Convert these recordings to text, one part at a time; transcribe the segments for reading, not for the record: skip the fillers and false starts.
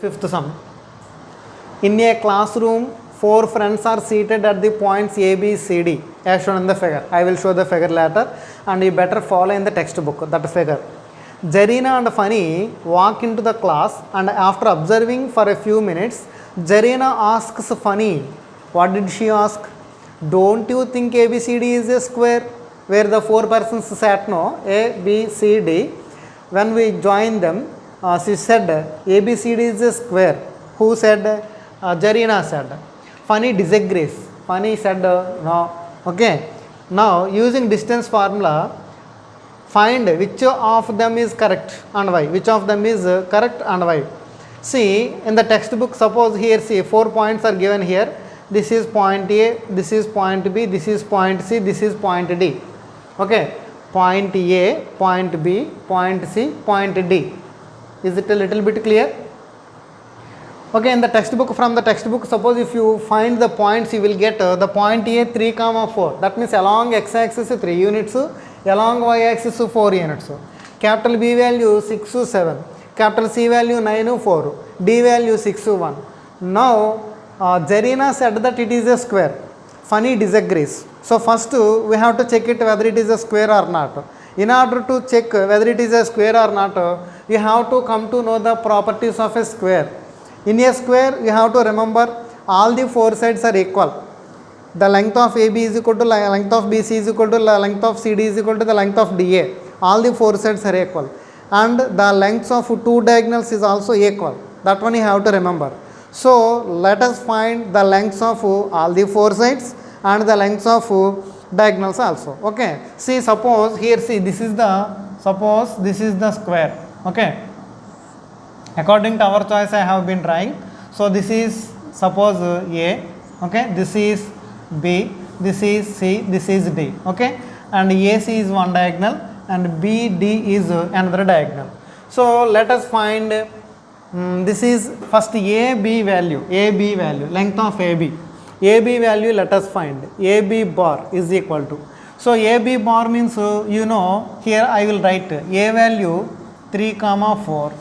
Fifth sum. In a classroom, four friends are seated at the points A, B, C, D as shown in the figure. I will show the figure later and you better follow in the textbook that figure. Zarina and Funny walk into the class and after observing for a few minutes, Zarina asks Funny, what did she ask? Don't you think ABCD is a square? Where the four persons sat, no, A, B, C, D. When we join them, she said ABCD is a square. Who said? Zarina said. Funny disagrees. Funny said no. Okay. Now using distance formula, find which of them is correct and why. Which of them is correct and why. See in the textbook, suppose here see 4 points are given here. This is point A, this is point B, this is point C, this is point D. Okay. Point A, point B, point C, point D. Is it a little bit clear? Okay, in the textbook, from the textbook, suppose if you find the points, you will get the point A 3, 4. That means along x-axis 3 units, along y-axis 4 units. Capital B value 6 to 7. Capital C value 9 to 4. D value 6 to 1. Now, Zarina said that it is a square. Funny disagrees. So, first we have to check it whether it is a square or not. In order to check whether it is a square or not, you have to come to know the properties of a square. In a square, you have to remember all the four sides are equal. The length of AB is equal to length of BC is equal to length of CD is equal to the length of DA. All the four sides are equal. And the lengths of two diagonals is also equal. That one you have to remember. So, let us find the lengths of all the four sides and the lengths of diagonals also. Okay. See, suppose here, see, this is the square. Okay. According to our choice, I have been drawing. So, this is suppose A. Okay. This is B. This is C. This is D. Okay. And AC is one diagonal and BD is another diagonal. So, let us find this is first AB value, length of AB. AB value let us find. AB bar is equal to. So, AB bar means you know here I will write A value 3, 4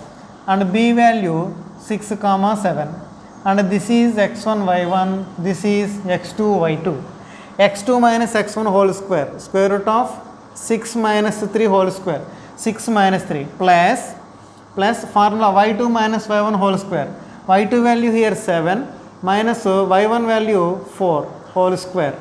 and B value 6, 7 and this is x1 y1, this is x2 y2. x2 minus x1 whole square, square root of 6 minus 3 whole square, 6 minus 3 plus formula y2 minus y1 whole square, y2 value here 7 minus y1 value 4 whole square.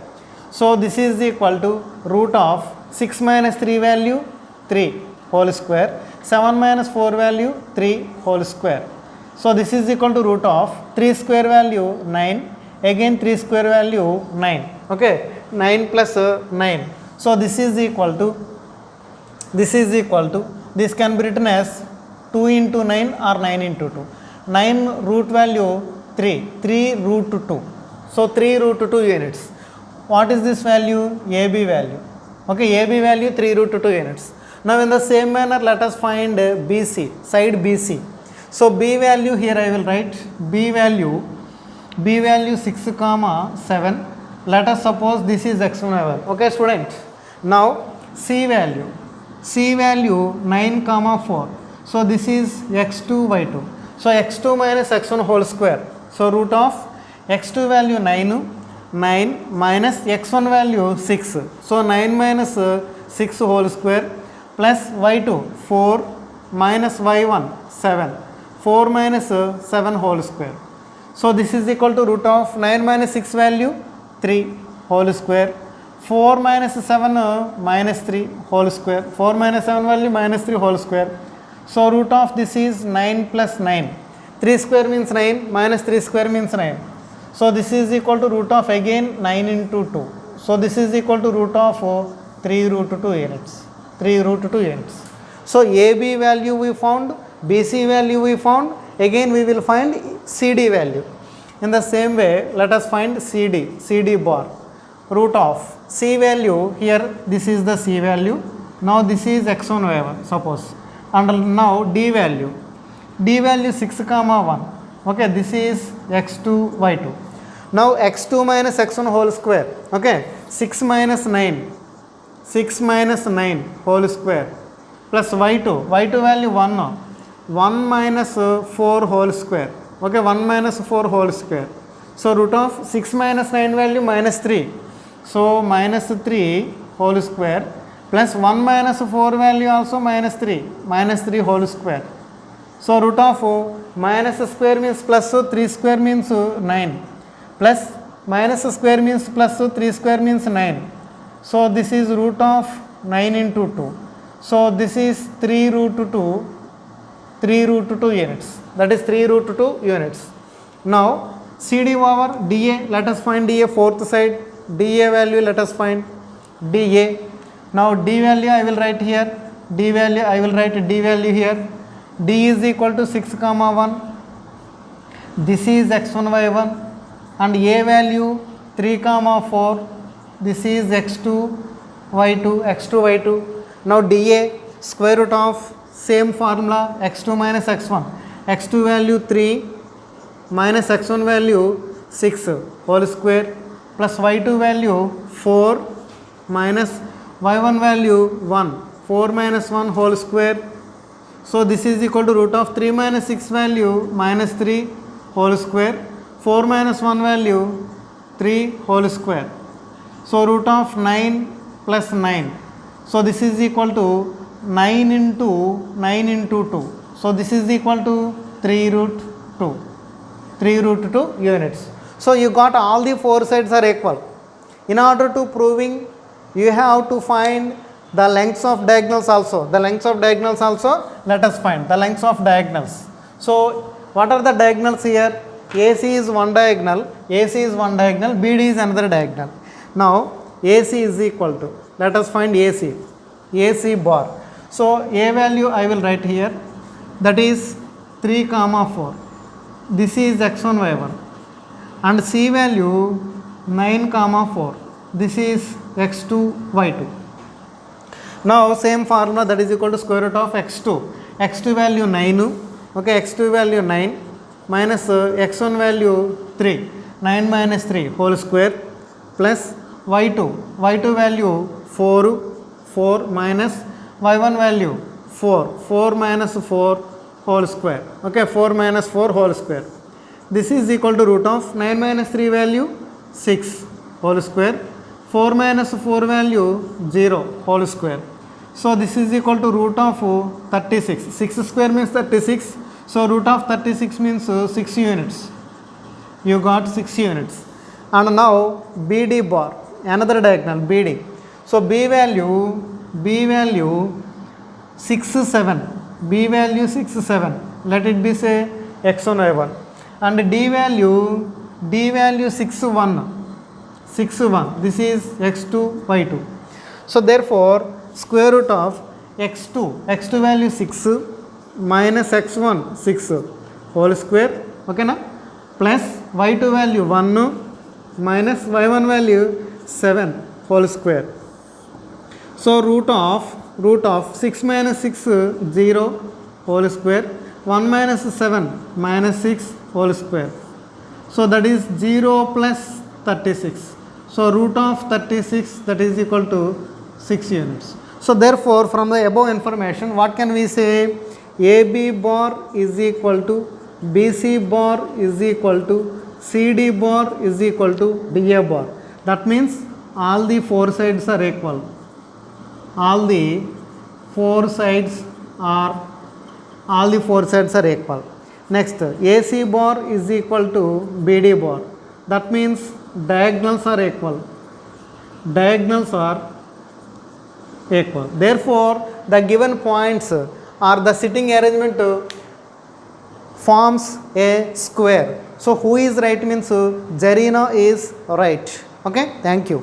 So, this is equal to root of 6 minus 3 value 3 whole square, 7 minus 4 value 3 whole square. So, this is equal to root of 3 square value 9, again 3 square value 9. Okay, 9 plus 9. So, this is equal to, this can be written as 2 into 9 or 9 into 2. 9 root value 3 root 2. So, 3 root 2 units. What is this value? AB value. Okay, AB value 3 root 2 units. Now, in the same manner, let us find BC, side BC. So, B value here I will write B value 6, 7. Let us suppose this is x1 y1. Okay, student. Now, C value 9, 4. So, this is x2 y2. So, x2 minus x1 whole square. So, root of x2 value 9 minus x1 value 6. So, 9 minus 6 whole square plus y2 4 minus y1 7. 4 minus 7 whole square. So, this is equal to root of 9 minus 6 value 3 whole square. 4 minus 7 minus 3 whole square. 4 minus 7 value minus 3 whole square. So, root of this is 9 plus 9. 3 square means 9 minus 3 square means 9. So, this is equal to root of again 9 into 2. So, this is equal to root of 3 root 2 units. 3 root 2 units. So, AB value we found, BC value we found, again we will find CD value. In the same way, let us find CD bar. Root of C value here, this is the C value. Now, this is x1 y1 suppose. And now D value 6, 1. Okay, this is x2 y2. Now, x2 minus x1 whole square. Okay, 6 minus 9 whole square plus y2 value 1 minus 4 whole square Okay, 1 minus 4 whole square. So root of 6 minus 9 value minus 3. So minus 3 whole square plus 1 minus 4 value also minus 3 whole square. So root of minus square means plus, so 3 square means 9 plus minus square means plus, so 3 square means 9. So this is root of 9 into 2. So this is 3 root 2 units. That is 3 root 2 units. Now CD over DA, let us find DA fourth side. DA value let us find DA. Now D value I will write here. D value I will write D value here. D is equal to 6 comma 1. This is x1 y1 and A value 3 comma 4. This is x2 y2. Now DA square root of same formula x2 minus x1. x2 value 3 minus x1 value 6 whole square plus y2 value 4 minus y1 value 1. 4 minus 1 whole square. So this is equal to root of 3 minus 6 value minus 3 whole square. 4 minus 1 value 3 whole square. So root of 9 plus 9. So this is equal to 9 into 2. So this is equal to 3 root 2. 3 root 2 units. So you got all the four sides are equal. In order to proving, you have to find the lengths of diagonals also. The lengths of diagonals also let us find the lengths of diagonals. So what are the diagonals here? AC is one diagonal, BD is another diagonal. Now AC is equal to, let us find AC bar. So A value I will write here, that is 3 comma 4. This is x1 y1 and C value 9 comma 4. This is x2 y2. Now same formula, that is equal to square root of x2 value 9, okay, x2 value 9 minus x1 value 3, 9 minus 3 whole square plus y2 value 4 minus y1 value 4 minus 4 whole square, okay, 4 minus 4 whole square. This is equal to root of 9 minus 3 value 6 whole square, 4 minus 4 value 0 whole square. So this is equal to root of 36. 6 square means 36. So root of 36 means 6 units. You got 6 units. And now BD bar, another diagonal BD. So B value 6 7. B value 6 7. Let it be say x1 y1. And D value 6 1. This is x2 y2. So therefore square root of x2 value 6 minus x1 6 whole square, okay na, plus y2 value 1 minus y1 value 7 whole square. So root of 6 minus 6 0 whole square, 1 minus 7 minus 6 whole square. So that is 0 plus 36. So root of 36, that is equal to 6 units. So therefore from the above information, what can we say? AB bar is equal to BC bar is equal to CD bar is equal to DA bar. That means all the four sides are equal. All the four sides are equal. Next, AC bar is equal to BD bar. That means diagonals are equal. Therefore, the given points or the sitting arrangement forms a square. So who is right means Zarina is right. Okay, thank you.